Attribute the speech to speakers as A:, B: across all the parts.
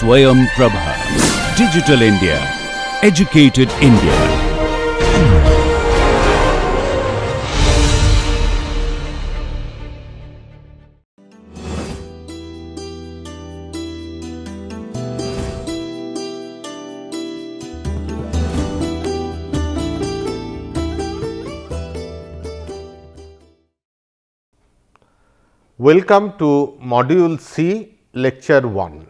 A: Swayam Prabha. Digital India. Educated India.
B: Welcome to Module C, Lecture 1.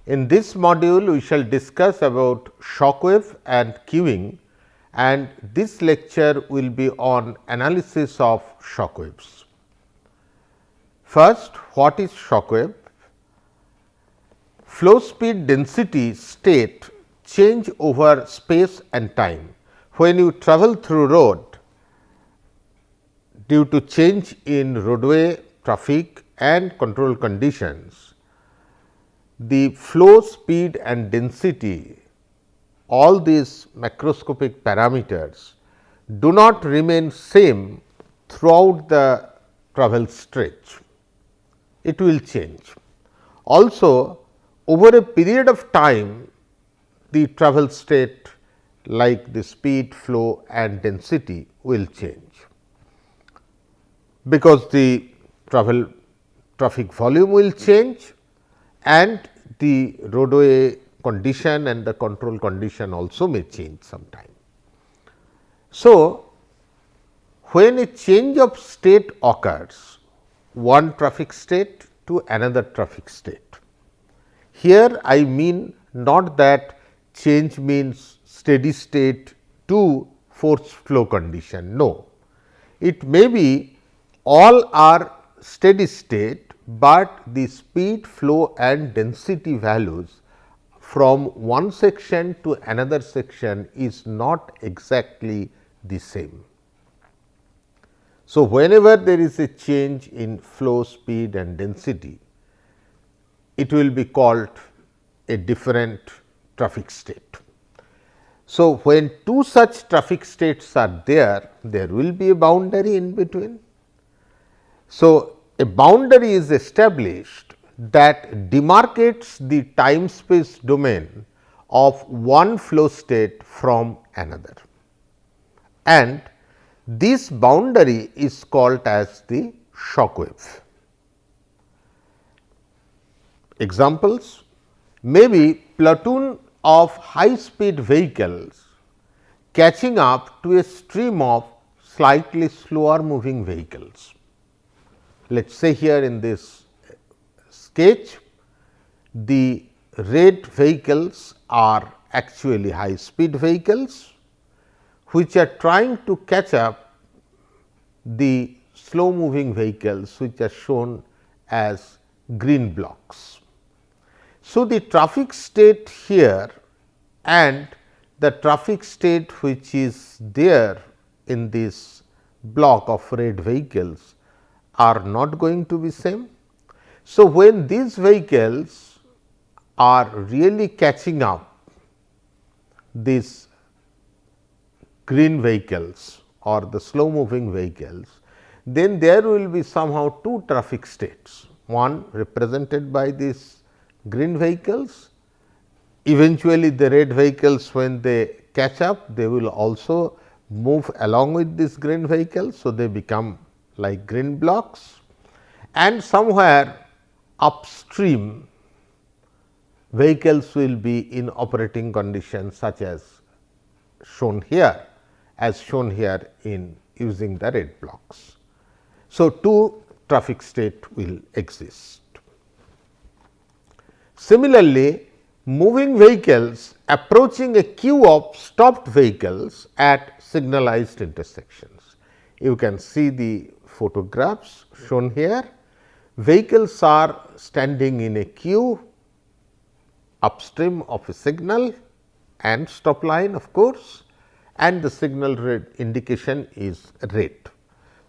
B: In this module, we shall discuss about shockwave and queuing, and this lecture will be on analysis of shockwaves. First, what is shockwave? Flow speed density state change over space and time. When you travel through road, due to change in roadway, traffic and control conditions, the flow speed and density, all these macroscopic parameters do not remain same throughout the travel stretch. It will change. Also, over a period of time, the travel state like the speed, flow and density will change, because the traffic volume will change and the roadway condition and the control condition also may change sometime. So, when a change of state occurs, one traffic state to another traffic state, here I mean not that change means steady state to forced flow condition, no. It may be all are steady state, but the speed, flow and density values from one section to another section is not exactly the same. So, whenever there is a change in flow, speed and density, it will be called a different traffic state. So, when two such traffic states are there, there will be a boundary in between. So, a boundary is established that demarcates the time space domain of one flow state from another, and this boundary is called as the shockwave. Examples may be platoon of high speed vehicles catching up to a stream of slightly slower moving vehicles. Let us say here in this sketch, the red vehicles are actually high speed vehicles, which are trying to catch up the slow moving vehicles, which are shown as green blocks. So, the traffic state here and the traffic state which is there in this block of red vehicles are not going to be same. So, when these vehicles are really catching up these green vehicles or the slow moving vehicles, then there will be somehow two traffic states, one represented by these green vehicles. Eventually, the red vehicles, when they catch up, they will also move along with these green vehicles. So, they become like green blocks, and somewhere upstream vehicles will be in operating conditions such as shown here, in using the red blocks. So, two traffic state will exist. Similarly, moving vehicles approaching a queue of stopped vehicles at signalized intersections. You can see the photographs shown here. Vehicles are standing in a queue upstream of a signal and stop line, of course, and the signal red indication is red.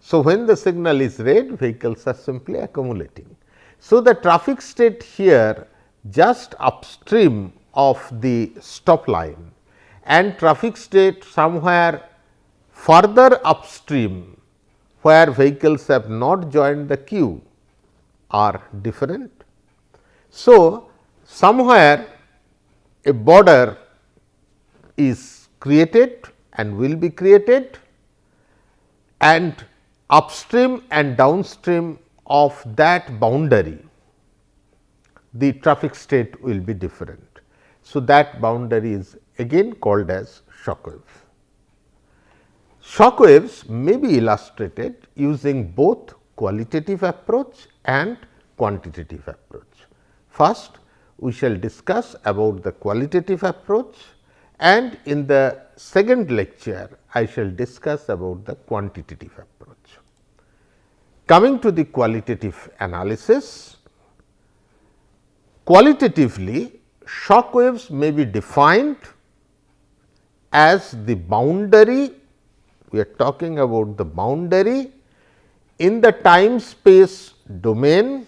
B: So, when the signal is red, vehicles are simply accumulating. So, the traffic state here just upstream of the stop line and traffic state somewhere further upstream where vehicles have not joined the queue are different. So, somewhere a border is created and will be created, and upstream and downstream of that boundary the traffic state will be different. So, that boundary is again called as shock wave. Shock waves may be illustrated using both qualitative approach and quantitative approach. First, we shall discuss about the qualitative approach, and in the second lecture I shall discuss about the quantitative approach. Coming to the qualitative analysis, qualitatively shock waves may be defined as the boundary, we are talking about the boundary in the time space domain.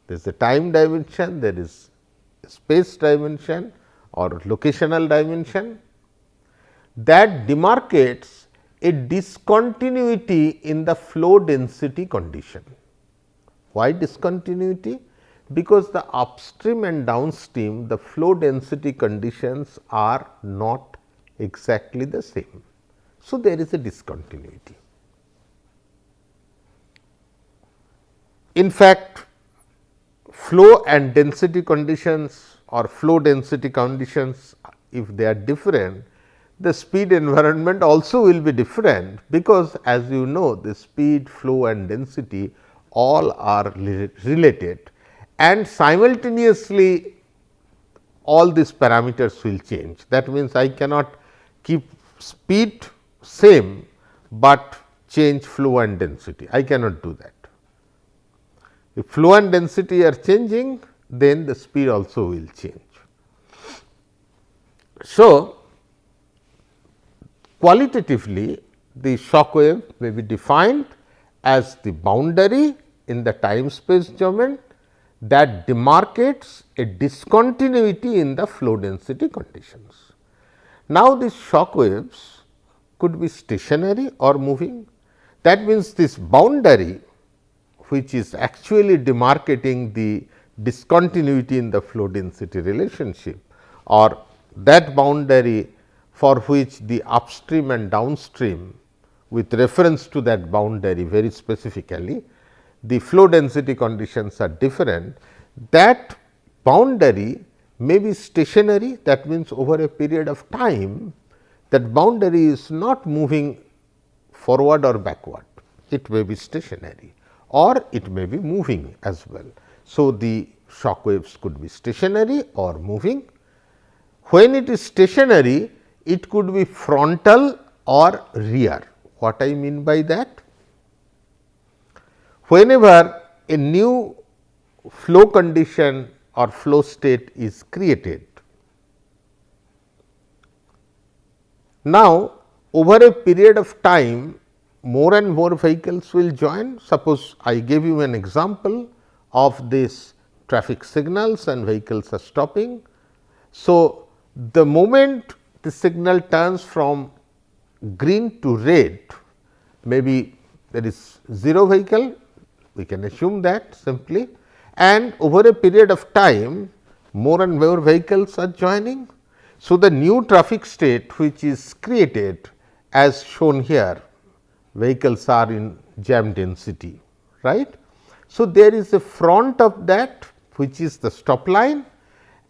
B: There is a time dimension, there is a space dimension or locational dimension that demarcates a discontinuity in the flow density condition. Why discontinuity? Because the upstream and downstream the flow density conditions are not exactly the same. So, there is a discontinuity. In fact, flow and density conditions or flow density conditions, if they are different, the speed environment also will be different, because as you know the speed, flow and density all are related, and simultaneously all these parameters will change. That means, I cannot keep speed same, but change flow and density. I cannot do that. If flow and density are changing, then the speed also will change. So, qualitatively the shock wave may be defined as the boundary in the time space domain that demarcates a discontinuity in the flow density conditions. Now, these shock waves could be stationary or moving. That means, this boundary which is actually demarcating the discontinuity in the flow density relationship, or that boundary for which the upstream and downstream with reference to that boundary very specifically the flow density conditions are different, that boundary may be stationary. That means, over a period of time that boundary is not moving forward or backward, it may be stationary or it may be moving as well. So, the shock waves could be stationary or moving. When it is stationary, it could be frontal or rear. What I mean by that? Whenever a new flow condition or flow state is created, now over a period of time more and more vehicles will join. Suppose I gave you an example of this traffic signals and vehicles are stopping. So, the moment the signal turns from green to red, maybe there is 0 vehicle, we can assume that simply, and over a period of time more and more vehicles are joining. So, the new traffic state which is created as shown here, vehicles are in jam density, right. So, there is a front of that which is the stop line,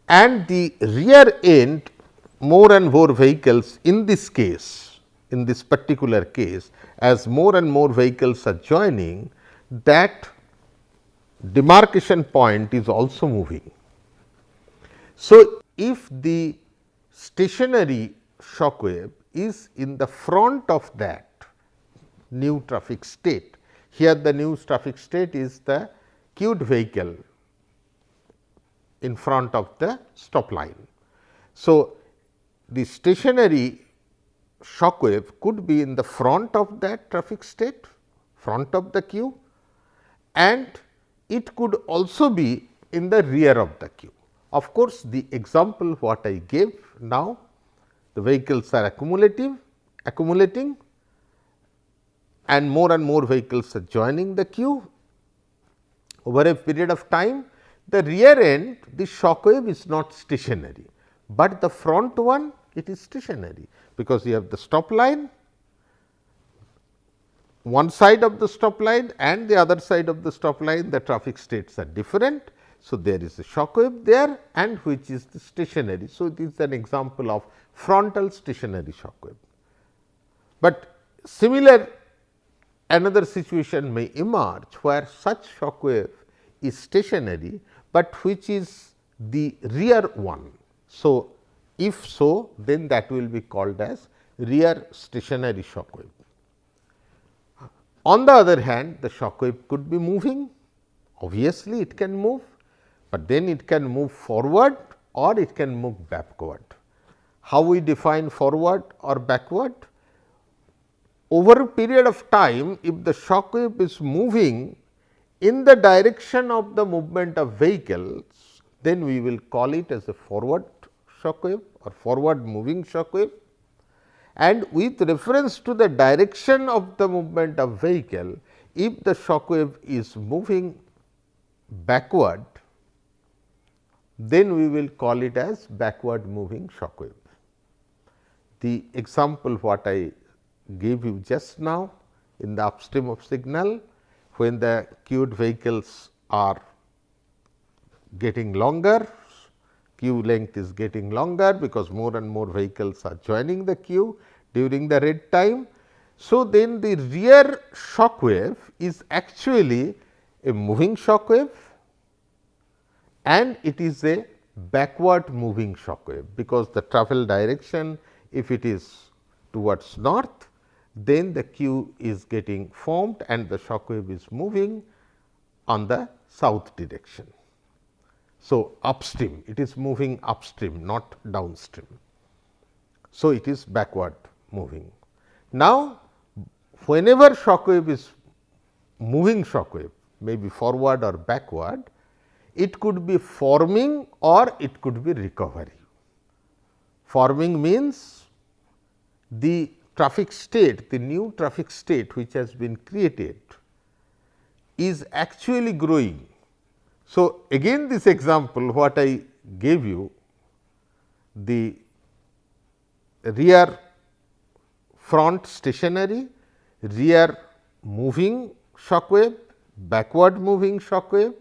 B: and the rear end more and more vehicles in this case, in this particular case, as more and more vehicles are joining, that demarcation point is also moving. So, if the stationary shock wave is in the front of that new traffic state, here the new traffic state is the queued vehicle in front of the stop line. So, the stationary shock wave could be in the front of that traffic state, front of the queue, and it could also be in the rear of the queue. Of course, the example what I gave now, the vehicles are accumulating and more vehicles are joining the queue. Over a period of time, The rear end, the shock wave is not stationary, but the front one it is stationary, because you have the stop line, one side of the stop line and the other side of the stop line, the traffic states are different. So, there is a shock wave there and which is the stationary. So, it is an example of frontal stationary shock wave. But similar another situation may emerge where such shock wave is stationary, but which is the rear one. So, if so, then that will be called as rear stationary shock wave. On the other hand, the shock wave could be moving, obviously it can move, but then it can move forward or it can move backward. How we define forward or backward? Over a period of time, if the shock wave is moving in the direction of the movement of vehicles, then we will call it as a forward shock wave or forward moving shock wave. And with reference to the direction of the movement of vehicle, if the shock wave is moving backward, then we will call it as backward moving shock wave. The example what I gave you just now in the upstream of signal, when the queued vehicles are getting longer, queue length is getting longer because more and more vehicles are joining the queue during the red time. So, then the rear shock wave is actually a moving shock wave and it is a backward moving shock wave, because the travel direction, if it is towards north, then the queue is getting formed and the shock wave is moving on the south direction. So, upstream, it is moving upstream, not downstream. So, it is backward moving. Now, whenever shock wave is moving shock wave, maybe forward or backward, it could be forming or it could be recovery. Forming means the traffic state, the new traffic state which has been created is actually growing. So, again this example what I gave you, the rear front stationary, rear moving shock wave, backward moving shock wave,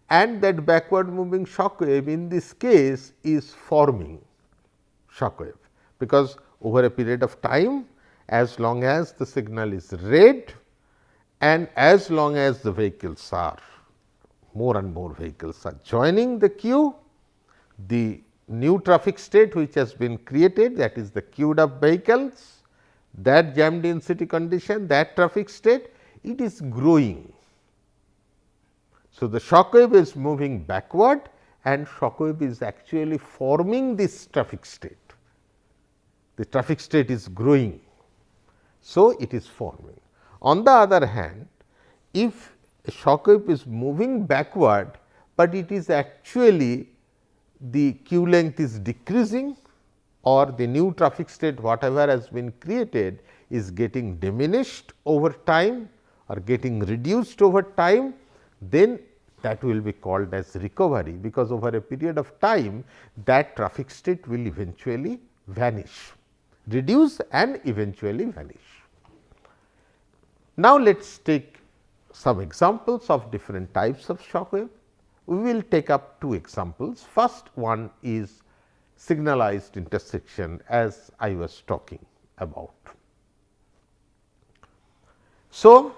B: and that backward moving shock wave in this case is forming shock wave, because over a period of time, as long as the signal is red and as long as the vehicles are, more and more vehicles are joining the queue, the new traffic state which has been created, that is the queued up vehicles, that jam density condition, that traffic state, it is growing. So, the shock wave is moving backward and shock wave is actually forming this traffic state. The traffic state is growing. So, it is forming. On the other hand, if a shock wave is moving backward, but it is actually the queue length is decreasing or the new traffic state whatever has been created is getting diminished over time or getting reduced over time, then that will be called as recovery, because over a period of time that traffic state will eventually vanish, reduce and eventually vanish. Now, let us take some examples of different types of shock wave. We will take up two examples. First one is signalized intersection, as I was talking about. So,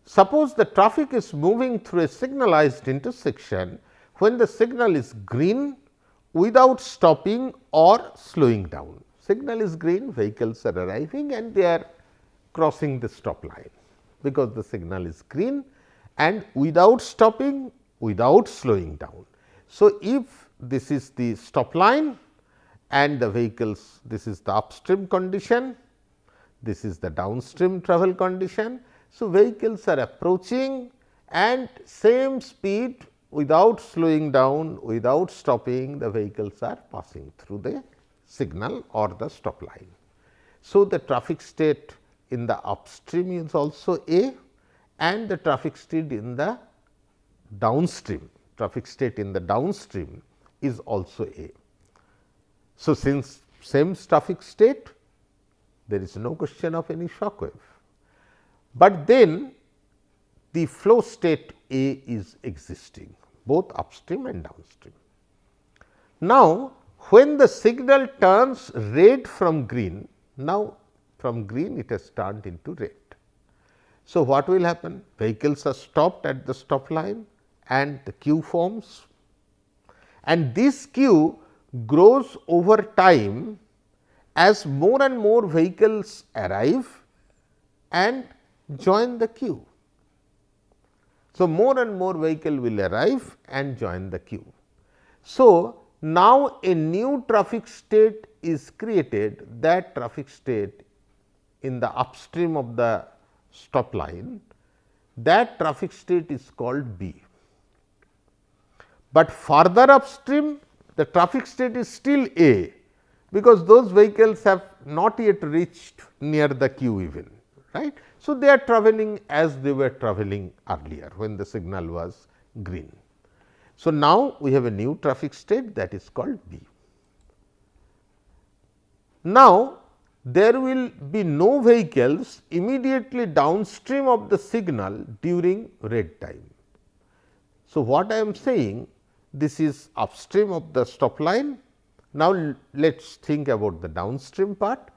B: suppose the traffic is moving through a signalized intersection when the signal is green without stopping or slowing down. Signal is green, vehicles are arriving and they are crossing the stop line, because the signal is green and without stopping, without slowing down. So, if this is the stop line and the vehicles, this is the upstream condition, this is the downstream travel condition. So, vehicles are approaching and same speed without slowing down, without stopping, the vehicles are passing through the signal or the stop line. So, the traffic state in the upstream is also A and the traffic state in the downstream traffic state in the downstream is also A. So, since same traffic state, there is no question of any shock wave, but then the flow state A is existing both upstream and downstream. Now, when the signal turns red from green, now from green it has turned into red. So, what will happen? Vehicles are stopped at the stop line and the queue forms, and this queue grows over time as more and more vehicles arrive and join the queue. So, more and more vehicle will arrive and join the queue. So, now a new traffic state is created, that traffic state in the upstream of the stop line, that traffic state is called B. But further upstream the traffic state is still A, because those vehicles have not yet reached near the queue even, right. So, they are travelling as they were travelling earlier when the signal was green. So, now we have a new traffic state that is called B. Now, there will be no vehicles immediately downstream of the signal during red time. So, what I am saying, this is upstream of the stop line. Now, let us think about the downstream part.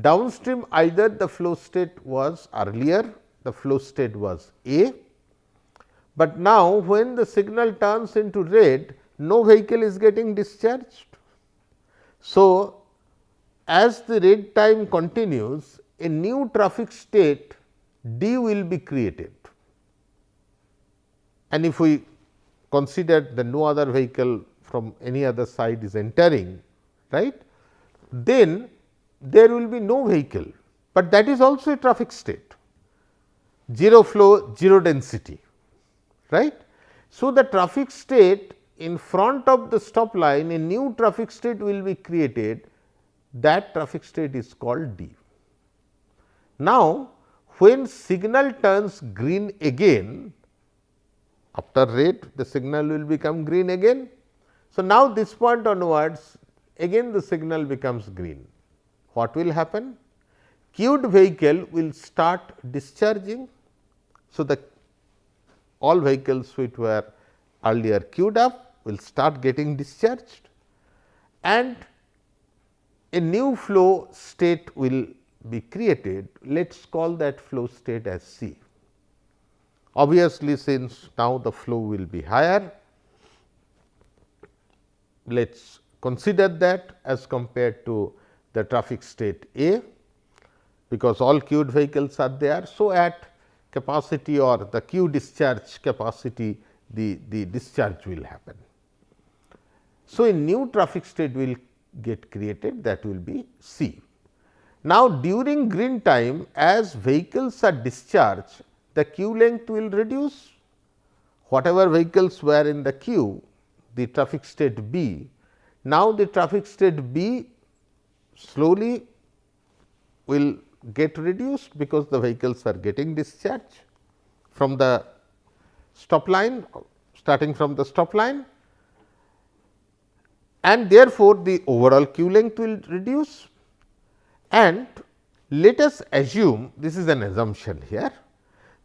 B: Downstream, either the flow state was earlier, the flow state was A, but now when the signal turns into red, no vehicle is getting discharged. So, as the red time continues, a new traffic state D will be created, and if we consider that no other vehicle from any other side is entering, right, then there will be no vehicle, but that is also a traffic state, 0 flow, 0 density, right. So, the traffic state in front of the stop line, a new traffic state will be created, that traffic state is called D. Now, when signal turns green again, after red the signal will become green again. So, now this point onwards again the signal becomes green. What will happen? Queued vehicle will start discharging. So, the all vehicles which were earlier queued up will start getting discharged, and a new flow state will be created. Let us call that flow state as C. Obviously, since now the flow will be higher, let us consider that as compared to the traffic state A, because all queued vehicles are there. So, at capacity or the queue discharge capacity, the discharge will happen. So, a new traffic state will get created, that will be C. Now, during green time, as vehicles are discharged, the queue length will reduce. Whatever vehicles were in the queue, the traffic state B, now the traffic state B slowly will get reduced, because the vehicles are getting discharged from the stop line, starting from the stop line, and therefore, the overall queue length will reduce. And let us assume, this is an assumption here,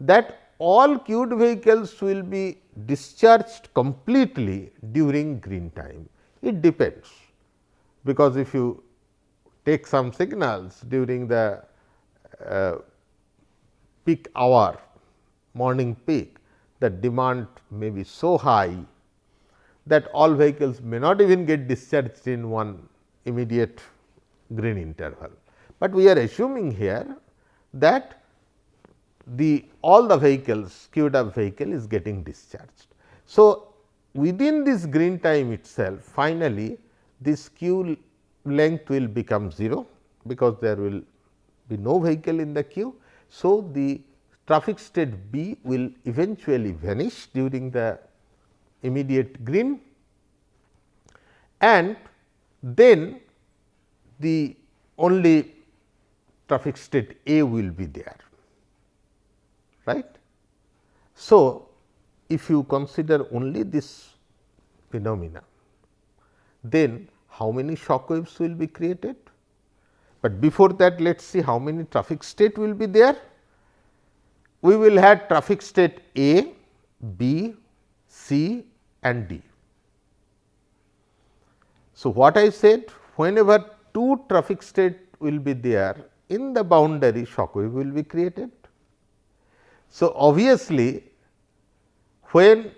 B: that all queued vehicles will be discharged completely during green time. It depends, because if you take some signals during the peak hour, morning peak, the demand may be so high that all vehicles may not even get discharged in one immediate green interval. But we are assuming here that all the vehicles, queued up vehicle is getting discharged. So, within this green time itself, finally, this queue length will become 0, because there will be no vehicle in the queue. So, the traffic state B will eventually vanish during the immediate green, and then the only traffic state A will be there, right. So, if you consider only this phenomena, then how many shock waves will be created? But before that, let us see how many traffic state will be there. We will have traffic state A, B, C and D. So, what I said, whenever two traffic state will be there, in the boundary shock wave will be created. So, obviously, when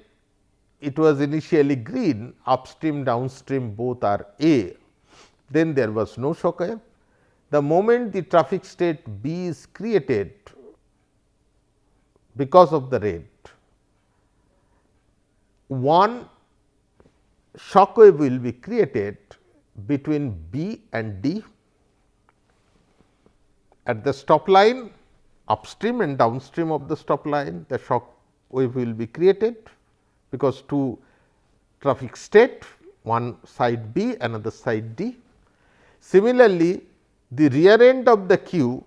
B: it was initially green, upstream downstream both are A, then there was no shock wave. The moment the traffic state B is created because of the red, one shock wave will be created between B and D at the stop line, upstream and downstream of the stop line, the shock wave will be created, because two traffic state, one side B, another side D. Similarly, the rear end of the queue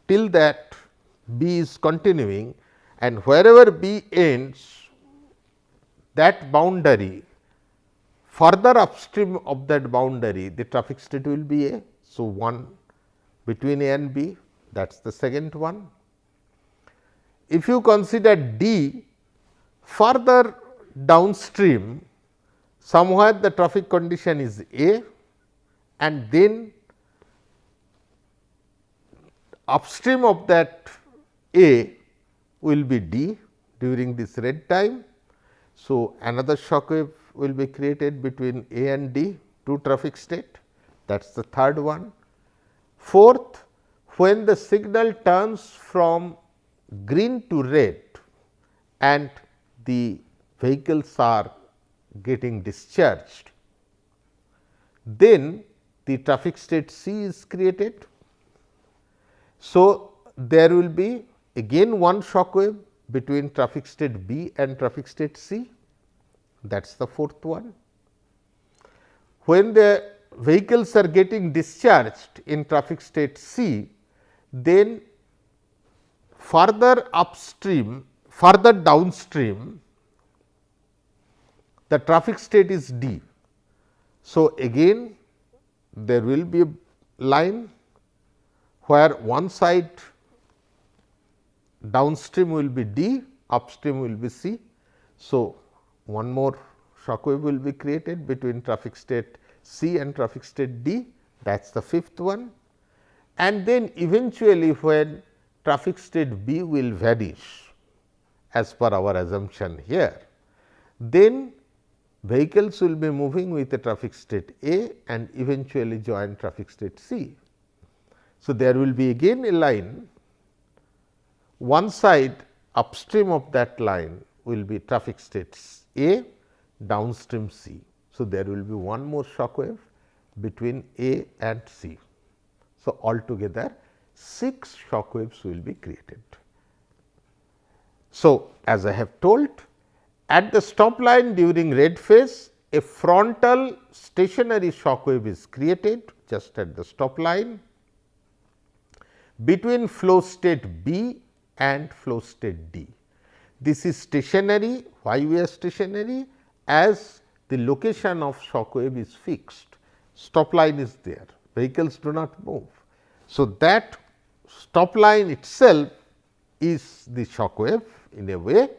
B: till that B is continuing, and wherever B ends, that boundary, further upstream of that boundary, the traffic state will be A. So, one between A and B, that is the second one. If you consider D, further downstream, somewhere the traffic condition is A, and then upstream of that A will be D during this red time. So, another shock wave will be created between A and D, two traffic state, that is the third one. Fourth, when the signal turns from green to red and the vehicles are getting discharged, then the traffic state C is created. So, there will be again one shock wave between traffic state B and traffic state C, that is the fourth one. When the vehicles are getting discharged in traffic state C, then further upstream, further downstream, the traffic state is D. So, again there will be a line where one side downstream will be D, upstream will be C. So, one more shock wave will be created between traffic state C and traffic state D, that is the fifth one. And then eventually when traffic state B will vanish as per our assumption here, then vehicles will be moving with the traffic state A and eventually join traffic state C. So, there will be again a line, one side upstream of that line will be traffic state A, downstream C. So, there will be one more shock wave between A and C. So, altogether 6 shock waves will be created. So, as I have told, at the stop line during red phase, a frontal stationary shock wave is created just at the stop line between flow state B and flow state D. This is stationary. Why we are stationary? As the location of shock wave is fixed, stop line is there, vehicles do not move. So, that stop line itself is the shock wave in a way,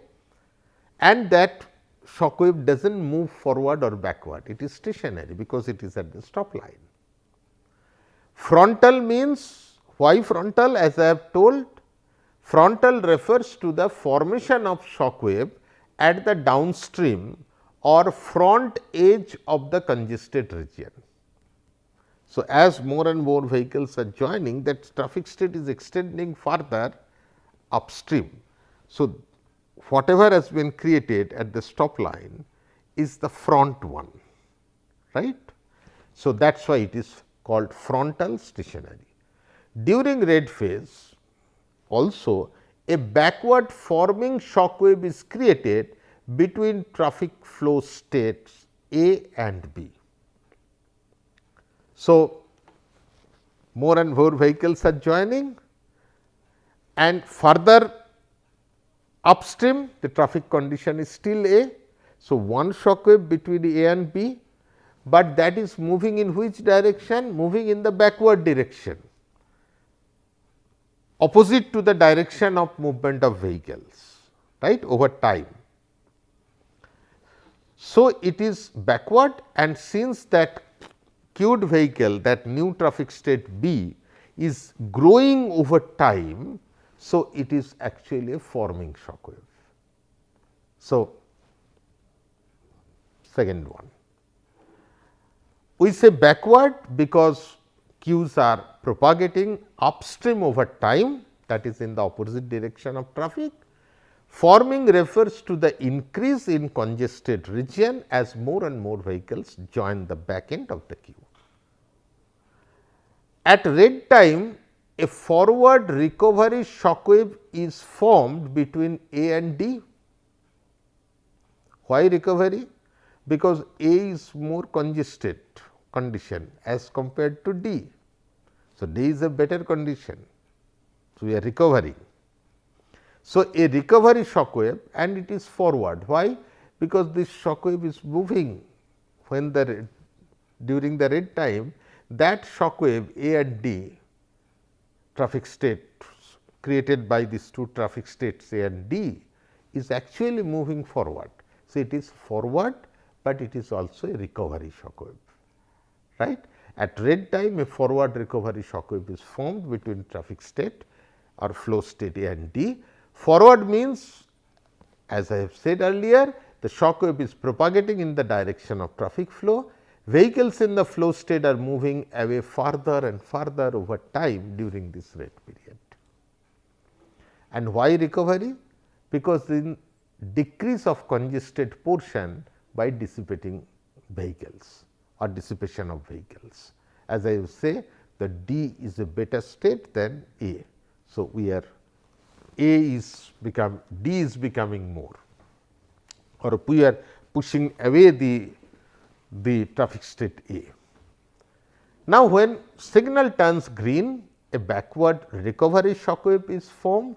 B: and that shock wave does not move forward or backward, it is stationary because it is at the stop line. Frontal means, why frontal? As I have told, frontal refers to the formation of shock wave at the downstream or front edge of the congested region. So, as more and more vehicles are joining, that traffic state is extending further upstream. So, whatever has been created at the stop line is the front one, right. So, that is why it is called frontal stationary. During red phase also a backward forming shock wave is created between traffic flow states A and B. So, more and more vehicles are joining, and further Upstream the traffic condition is still A. So, one shock wave between A and B, but that is moving in which direction? Moving in the backward direction, opposite to the direction of movement of vehicles, right, over time. So, it is backward, and since that queued vehicle, that new traffic state B is growing over time. So, it is actually a forming shock wave. So, second one, we say backward because queues are propagating upstream over time, that is in the opposite direction of traffic. Forming refers to the increase in congested region as more and more vehicles join the back end of the queue. At red time, a forward recovery shock wave is formed between A and D. Why recovery? Because A is more congested condition as compared to D. So, D is a better condition. So, we are recovering. So, a recovery shock wave, and it is forward. Why? Because this shock wave is moving when the during the red time, that shock wave A and D traffic states created by these two traffic states A and D is actually moving forward. So, it is forward, but it is also a recovery shock wave, right. At red time, a forward recovery shock wave is formed between traffic state or flow state A and D. Forward means, as I have said earlier, the shock wave is propagating in the direction of traffic flow. Vehicles in the flow state are moving away further and further over time during this red period. And why recovery? Because in decrease of congested portion by dissipating vehicles or dissipation of vehicles. As I will say, the D is a better state than A. So, we are A is become D is becoming more, or we are pushing away the traffic state A. Now, when signal turns green, a backward recovery shock wave is formed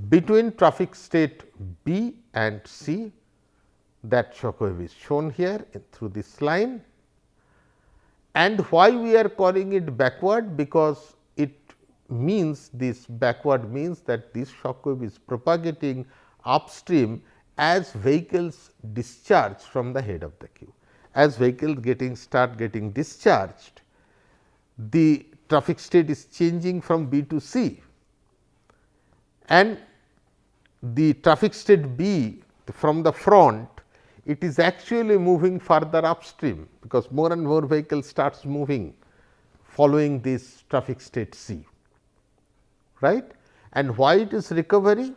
B: between traffic state B and C. That shock wave is shown here through this line. And why we are calling it backward? Because it means, this backward means that this shock wave is propagating upstream as vehicles discharge from the head of the queue. As vehicles start getting discharged, the traffic state is changing from B to C, and the traffic state B from the front, it is actually moving further upstream, because more and more vehicles starts moving following this traffic state C, right. And why it is recovery?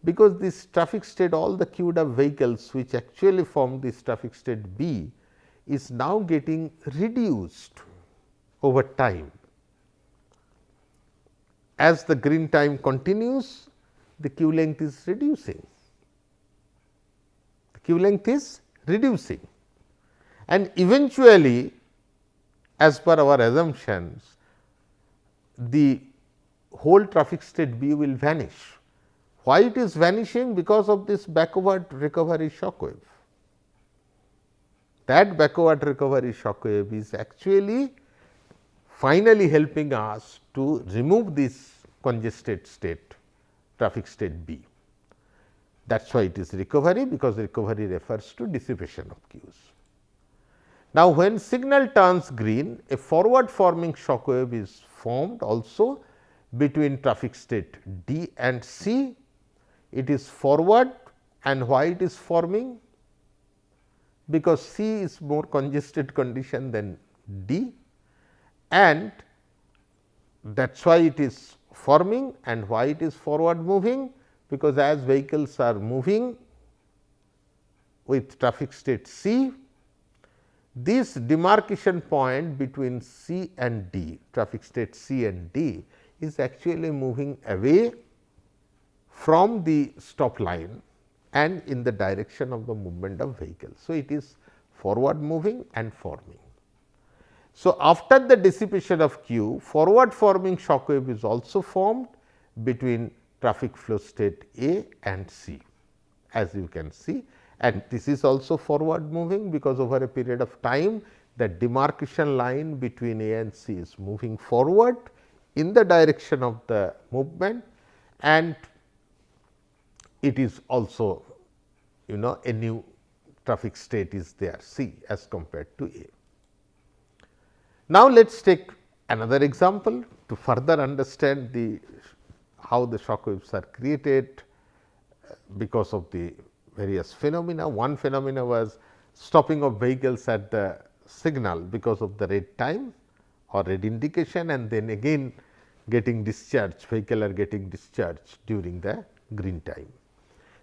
B: Because this traffic state, all the queued up vehicles which actually form this traffic state B is now getting reduced over time. As the green time continues, the queue length is reducing. The queue length is reducing, and eventually, as per our assumptions, the whole traffic state B will vanish. Why it is vanishing? Because of this backward recovery shock wave. That backward recovery shock wave is actually finally helping us to remove this congested state, traffic state B. That is why it is recovery, because recovery refers to dissipation of queues. Now, when signal turns green, a forward forming shock wave is formed also between traffic state D and C. It is forward, and why it is forming? Because C is more congested condition than D, and that is why it is forming. And why it is forward moving? Because as vehicles are moving with traffic state C, this demarcation point between C and D, traffic state C and D, is actually moving away from the stop line and in the direction of the movement of vehicles. So, it is forward moving and forming. So, after the dissipation of Q, forward forming shock wave is also formed between traffic flow state A and C, as you can see, and this is also forward moving, because over a period of time the demarcation line between A and C is moving forward in the direction of the movement, and it is also a new traffic state is there C as compared to A. Now, let us take another example to further understand how the shock waves are created because of the various phenomena. One phenomena was stopping of vehicles at the signal because of the red time or red indication, and then again getting discharged, vehicle are getting discharged during the green time.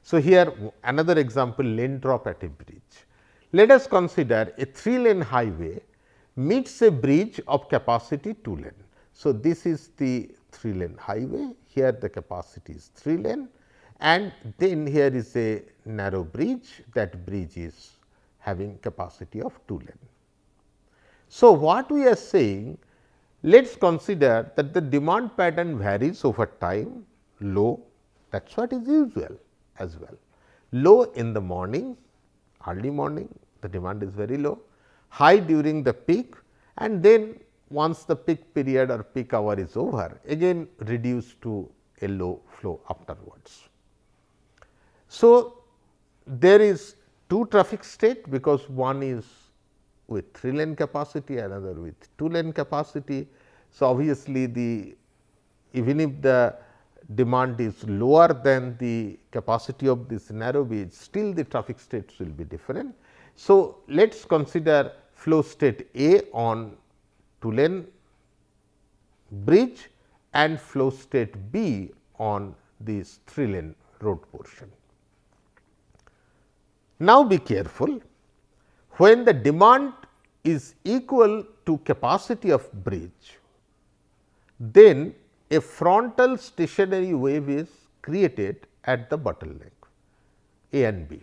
B: So, here another example, lane drop at a bridge. Let us consider a 3-lane highway meets a bridge of capacity 2 lane. So, this is the 3-lane highway, here the capacity is 3 lane, and then here is a narrow bridge, that bridge is having capacity of 2 lane. So, what we are saying, let us consider that the demand pattern varies over time, low, that is what is usual as well. Low in the morning, early morning, the demand is very low, high during the peak, and then once the peak period or peak hour is over, again reduced to a low flow afterwards. So, there is two traffic state, because one is with 3-lane capacity, another with 2-lane capacity. So, obviously, even if the demand is lower than the capacity of this narrow bridge, still the traffic states will be different. So, let us consider flow state A on 2-lane bridge and flow state B on this 3-lane road portion. Now, be careful, when the demand is equal to capacity of bridge, then a frontal stationary wave is created at the bottleneck A and B.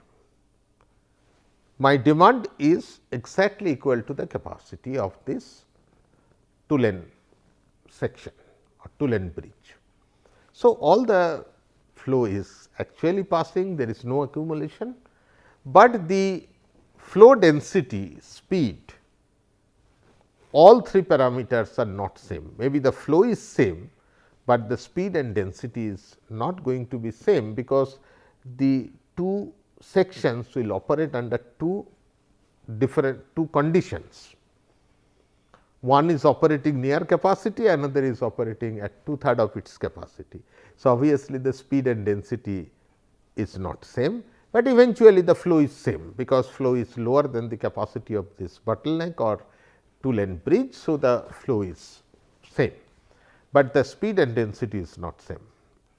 B: My demand is exactly equal to the capacity of this 2-lane section or 2-lane bridge. So, all the flow is actually passing, there is no accumulation, but the flow density, speed, all three parameters are not same. Maybe the flow is same, but the speed and density is not going to be same, because the two sections will operate under two conditions. One is operating near capacity, another is operating at 2/3 of its capacity. So, obviously, the speed and density is not same, but eventually the flow is same, because flow is lower than the capacity of this bottleneck or 2-lane bridge. So, the flow is same, but the speed and density is not same,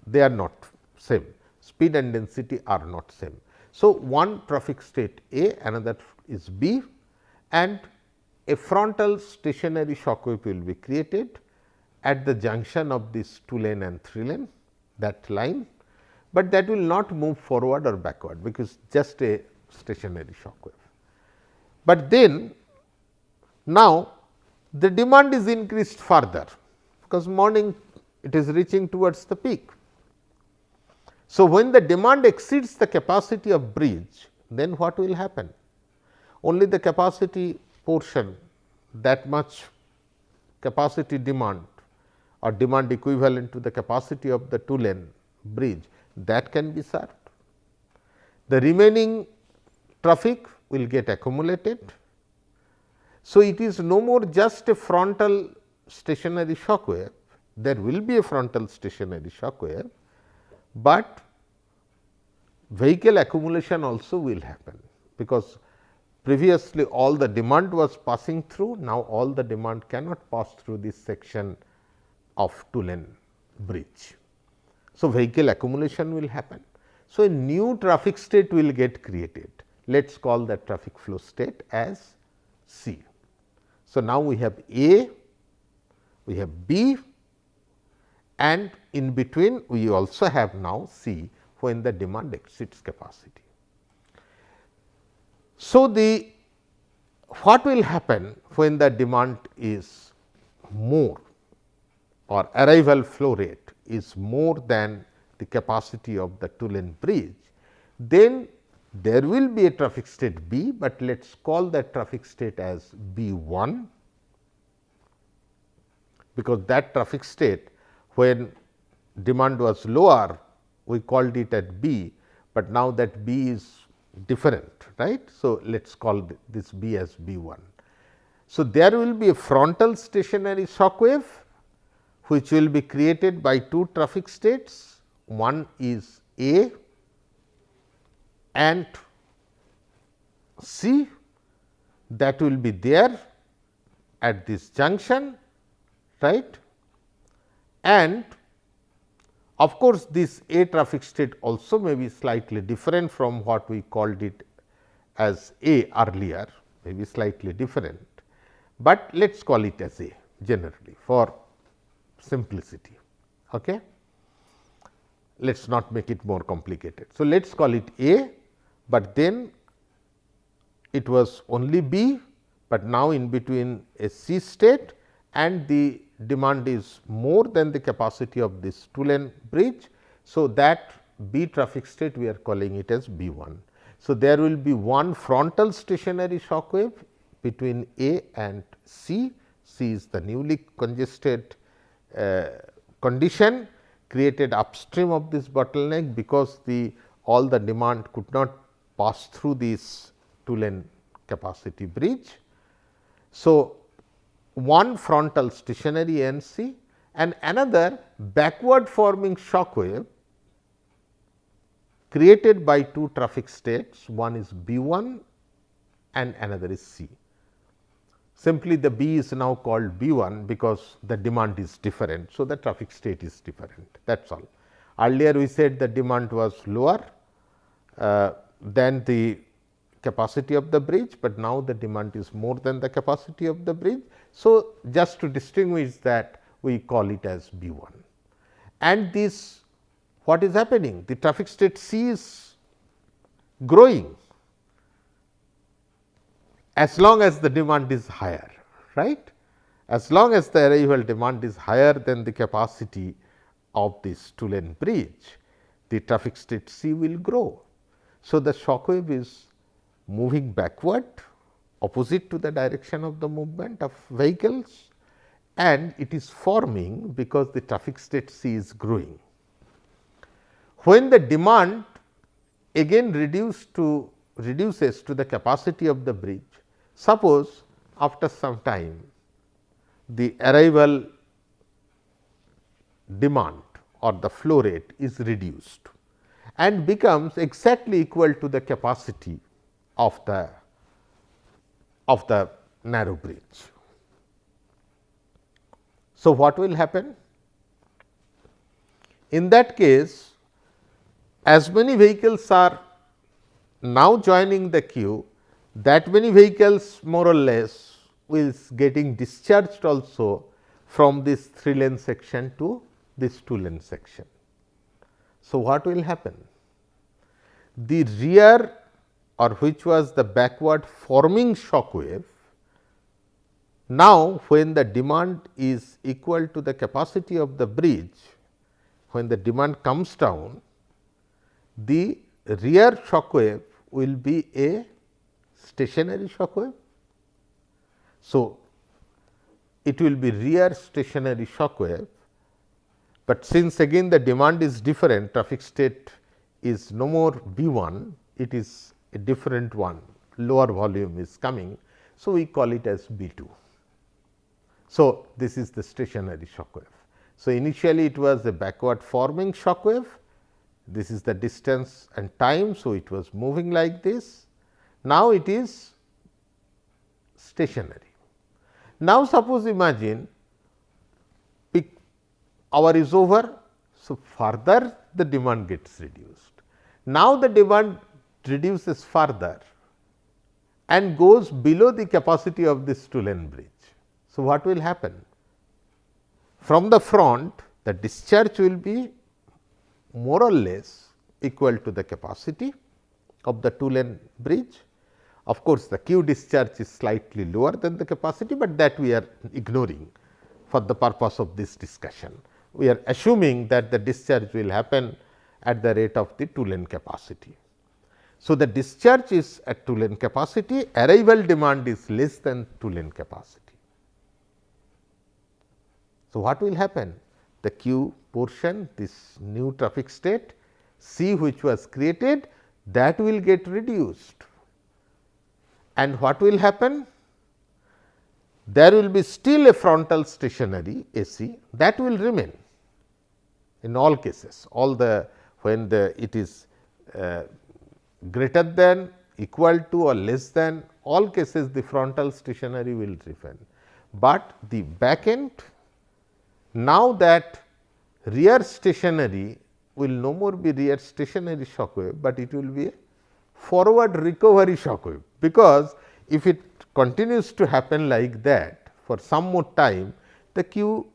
B: they are not same, speed and density are not same. So, one traffic state A, another is B, and a frontal stationary shock wave will be created at the junction of this 2-lane and 3-lane, that line, but that will not move forward or backward, because just a stationary shock wave. But then now the demand is increased further, because morning it is reaching towards the peak. So, when the demand exceeds the capacity of bridge, then what will happen? Only the capacity portion, that much capacity demand or demand equivalent to the capacity of the 2-lane bridge, that can be served. The remaining traffic will get accumulated. So, it is no more just a frontal stationary shock wave, there will be a frontal stationary shock wave, but vehicle accumulation also will happen, because previously all the demand was passing through, now all the demand cannot pass through this section of 2-lane bridge. So, vehicle accumulation will happen. So, a new traffic state will get created, let us call that traffic flow state as C. So, now we have A, we have B, and in between we also have now C, when the demand exceeds capacity. So, what will happen when the demand is more or arrival flow rate is more than the capacity of the two-lane bridge, then there will be a traffic state B, but let us call that traffic state as B 1, because that traffic state when demand was lower we called it at B, but now that B is different, right. So, let us call this B as B 1. So, there will be a frontal stationary shock wave which will be created by two traffic states, one is A and C, that will be there at this junction, right. And of course, this A traffic state also may be slightly different from what we called it as A earlier, maybe slightly different, but let us call it as A generally for simplicity. Okay. Let us not make it more complicated. So, let us call it A, but then it was only B, but now in between a C state and the demand is more than the capacity of this two-lane bridge. So, that B traffic state we are calling it as B 1. So, there will be one frontal stationary shock wave between A and C. C is the newly congested condition created upstream of this bottleneck, because all the demand could not pass through this two-lane capacity bridge. So, one frontal stationary NC and another backward forming shock wave created by two traffic states, one is B 1 and another is C. Simply the B is now called B 1 because the demand is different. So, the traffic state is different, that is all. Earlier we said the demand was lower than the capacity of the bridge, but now the demand is more than the capacity of the bridge. So, just to distinguish that we call it as B 1, and this what is happening? The traffic state C is growing as long as the demand is higher, right. As long as the arrival demand is higher than the capacity of this two-lane bridge, the traffic state C will grow. So, the shock wave is moving backward opposite to the direction of the movement of vehicles, and it is forming because the traffic state C is growing. When the demand again reduces to the capacity of the bridge, suppose after some time the arrival demand or the flow rate is reduced and becomes exactly equal to the capacity of the narrow bridge. So, what will happen? In that case, as many vehicles are now joining the queue, that many vehicles more or less will getting discharged also from this 3-lane section to this 2-lane section. So, what will happen? The rear, or which was the backward forming shock wave, now when the demand is equal to the capacity of the bridge, when the demand comes down, the rear shock wave will be a stationary shock wave. So, it will be rear stationary shock wave, but since again the demand is different, traffic state is no more B 1, it is a different one, lower volume is coming. So, we call it as B 2. So, this is the stationary shock wave. So, initially it was a backward forming shock wave, this is the distance and time. So, it was moving like this, now it is stationary. Now, suppose imagine peak hour is over, so further the demand gets reduced. Now, the demand reduces further and goes below the capacity of this 2-lane bridge. So, what will happen? From the front, the discharge will be more or less equal to the capacity of the 2-lane bridge. Of course, the Q discharge is slightly lower than the capacity, but that we are ignoring for the purpose of this discussion. We are assuming that the discharge will happen at the rate of the 2 lane capacity. So, the discharge is at 2 lane capacity, arrival demand is less than 2 lane capacity. So, what will happen? The Q portion, this new traffic state C which was created, that will get reduced. And what will happen? There will be still a frontal stationary AC that will remain in all cases, all the when it is greater than, equal to or less than, all cases the frontal stationary will remain. But the back end, now that rear stationary will no more be rear stationary shock wave, but it will be a forward recovery shock wave, because if it continues to happen like that for some more time, the Q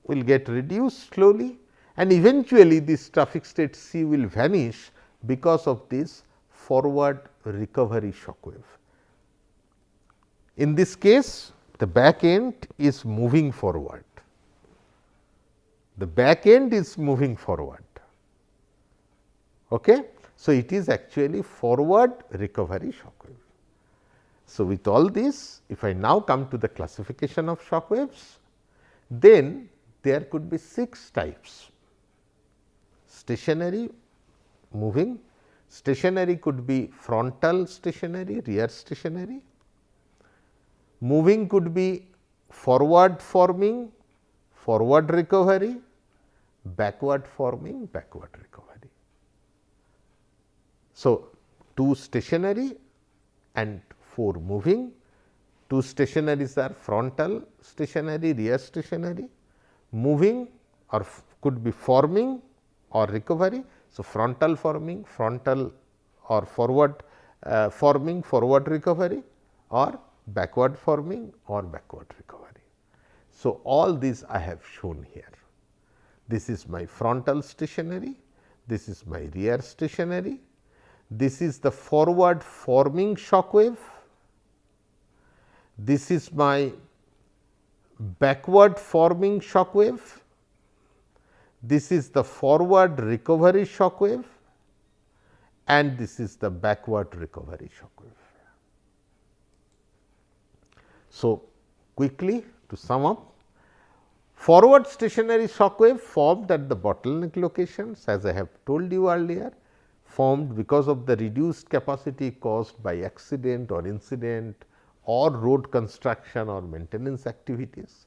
B: will get reduced slowly and eventually this traffic state C will vanish because of this forward recovery shock wave. In this case, the back end is moving forward. The back end is moving forward. Okay? So, it is actually forward recovery shock wave. So, with all this, if I now come to the classification of shock waves, then there could be 6 types: stationary, moving. Stationary could be frontal stationary, rear stationary. Moving could be forward forming, forward recovery, backward forming, backward recovery. So, 2 stationary and 4 moving. 2 stationaries are frontal stationary, rear stationary. Moving or could be forming or recovery. So, frontal forming, frontal or forward forming, forward recovery, or backward forming or backward recovery. So, all these I have shown here. This is my frontal stationary, this is my rear stationary, this is the forward forming shock wave, this is my backward forming shock wave, this is the forward recovery shock wave, and this is the backward recovery shock wave. So, quickly to sum up, forward stationary shock wave formed at the bottleneck locations, as I have told you earlier, formed because of the reduced capacity caused by accident or incident or road construction or maintenance activities.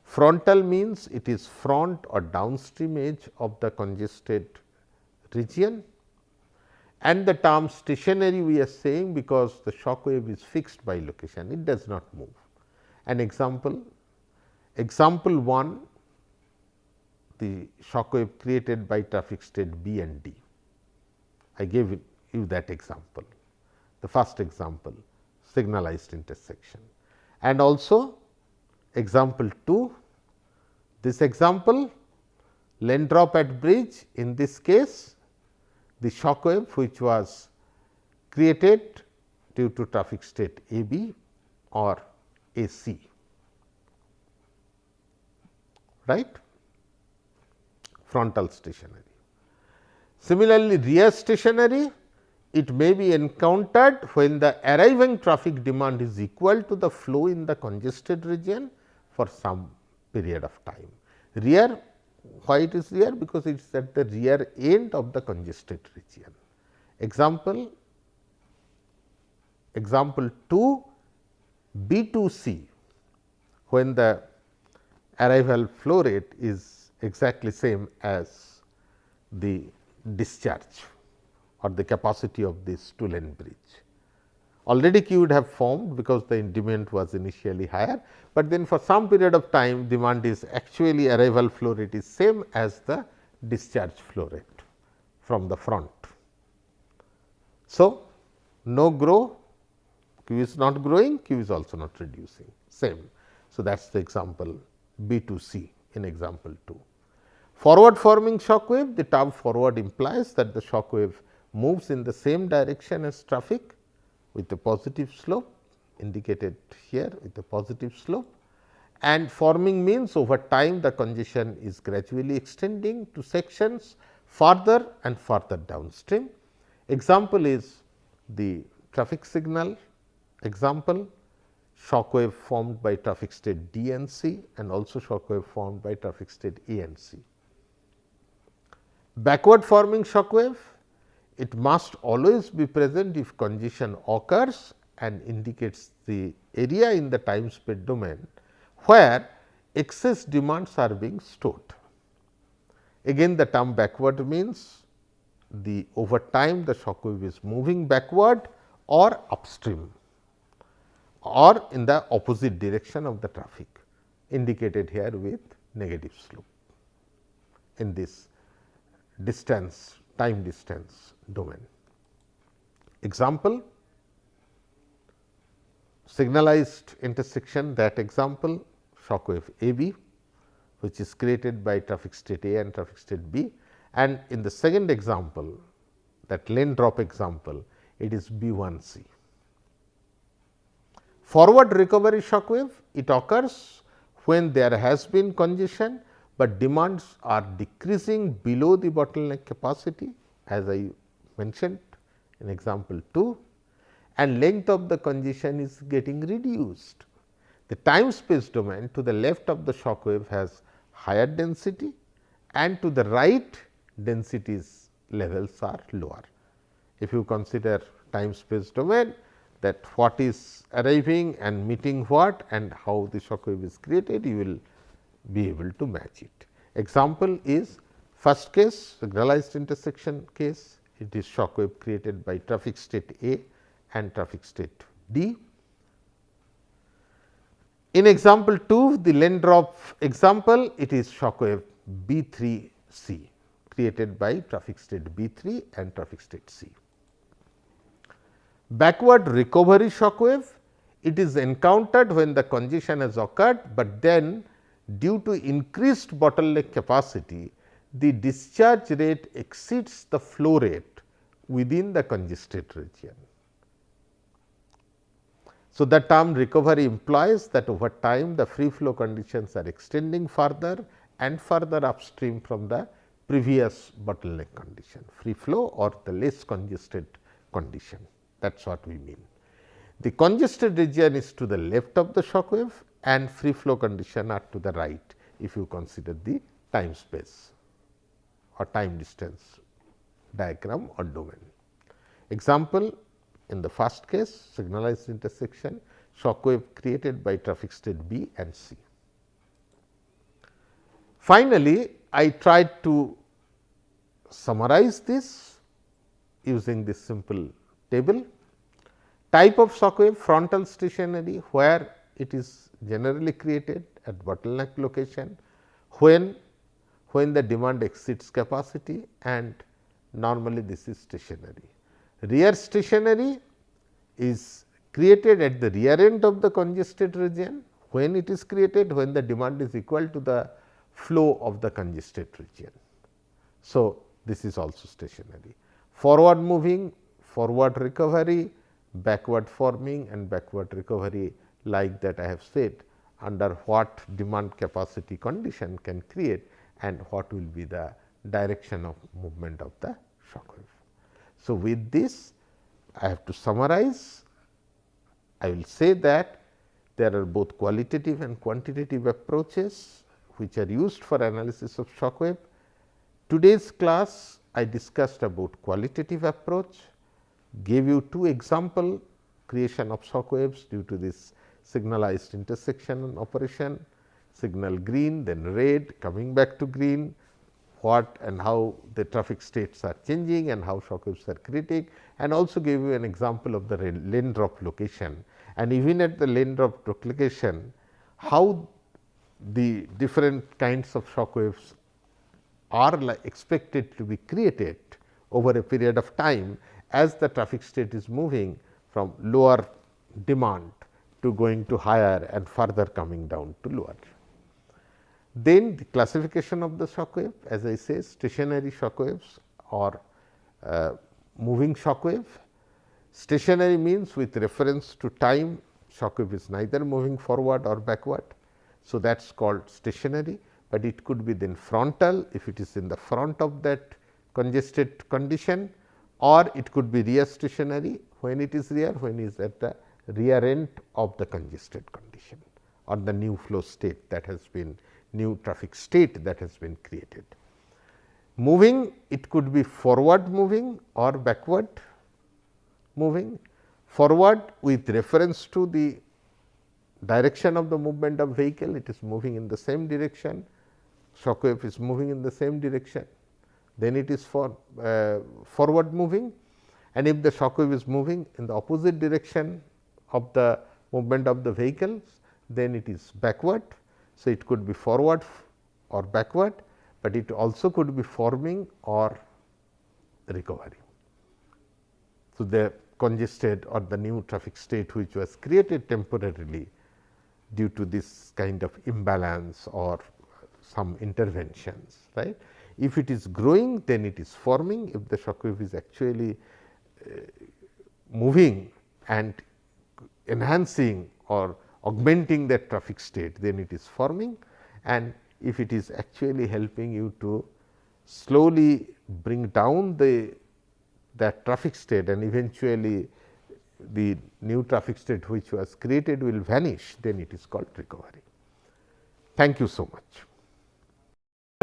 B: Frontal means it is front or downstream edge of the congested region, and the term stationary we are saying because the shock wave is fixed by location, it does not move. An example, example 1, the shock wave created by traffic state B and D. I gave you that example, the first example, signalized intersection, and also example 2, this example, lane drop at bridge. In this case, the shock wave which was created due to traffic state A B or A C, right, frontal stationary. Similarly, rear stationary, it may be encountered when the arriving traffic demand is equal to the flow in the congested region for some period of time. Rear, why it is rear? Because it is at the rear end of the congested region. Example 2, B2C, when the arrival flow rate is exactly same as the discharge or the capacity of this 2 lane bridge. Already Q would have formed because the demand was initially higher, but then for some period of time demand is actually arrival flow rate is same as the discharge flow rate from the front. So, no grow, Q is not growing, Q is also not reducing, same. So, that is the example B2C in example 2. Forward forming shock wave, the term forward implies that the shock wave moves in the same direction as traffic with a positive slope indicated here with a positive slope, and forming means over time the congestion is gradually extending to sections further and further downstream. Example is the traffic signal example, shock wave formed by traffic state D and C, and also shock wave formed by traffic state A and C. Backward forming shock wave, it must always be present if congestion occurs and indicates the area in the time space domain where excess demands are being stored. Again the term backward means the over time the shock wave is moving backward or upstream or in the opposite direction of the traffic, indicated here with negative slope in this distance, time distance domain. Example, signalized intersection, that example shock wave AB, which is created by traffic state A and traffic state B, and in the second example, that lane drop example, it is B1C. Forward recovery shock wave, it occurs when there has been congestion, but demands are decreasing below the bottleneck capacity, as I mentioned in example 2, and length of the congestion is getting reduced. The time space domain to the left of the shock wave has higher density and to the right densities levels are lower. If you consider time space domain, that what is arriving and meeting what and how the shock wave is created, you will be able to match it. Example is first case, signalized intersection case, it is shock wave created by traffic state A and traffic state D. In example 2, the lane drop example, it is shock wave B3C created by traffic state B3 and traffic state C. Backward recovery shock wave, it is encountered when the congestion has occurred, but then due to increased bottleneck capacity, the discharge rate exceeds the flow rate within the congested region. So, the term recovery implies that over time the free flow conditions are extending further and further upstream from the previous bottleneck condition, free flow or the less congested condition, that is what we mean. The congested region is to the left of the shock wave and free flow condition are to the right, if you consider the time space or time distance diagram or domain. Example, in the first case, signalized intersection, shock wave created by traffic state B and C. Finally, I tried to summarize this using this simple table. Type of shock wave, frontal stationary, where it is generally created at bottleneck location when the demand exceeds capacity, and normally this is stationary. Rear stationary is created at the rear end of the congested region when it is created when the demand is equal to the flow of the congested region. So, this is also stationary. Forward moving, forward recovery, backward forming and backward recovery, like that I have said, under what demand capacity condition can create and what will be the direction of movement of the shock wave. So, with this I have to summarize. I will say that there are both qualitative and quantitative approaches which are used for analysis of shock wave. Today's class I discussed about qualitative approach, gave you two example creation of shock waves due to this signalized intersection operation, signal green, then red, coming back to green, what and how the traffic states are changing and how shock waves are creating, and also gave you an example of the lane drop location, and even at the lane drop location how the different kinds of shock waves are expected to be created over a period of time as the traffic state is moving from lower demand to going to higher and further coming down to lower. Then the classification of the shock wave, as I say, stationary shock waves or moving shock wave. Stationary means with reference to time, shock wave is neither moving forward or backward. So, that is called stationary, but it could be then frontal if it is in the front of that congested condition, or it could be rear stationary when it is rear, when it is at the rear end of the congested condition or the new flow state that has been new traffic state that has been created. Moving, it could be forward moving or backward moving. Forward with reference to the direction of the movement of vehicle, it is moving in the same direction, shock wave is moving in the same direction, then it is for forward moving, and if the shock wave is moving in the opposite direction of the movement of the vehicles, then it is backward. So, it could be forward or backward, but it also could be forming or recovery. So, the congested or the new traffic state which was created temporarily due to this kind of imbalance or some interventions, right. If it is growing, then it is forming. If the shock wave is actually moving and enhancing or augmenting that traffic state, then it is forming, and if it is actually helping you to slowly bring down that traffic state and eventually the new traffic state which was created will vanish, then it is called recovery. Thank you so much.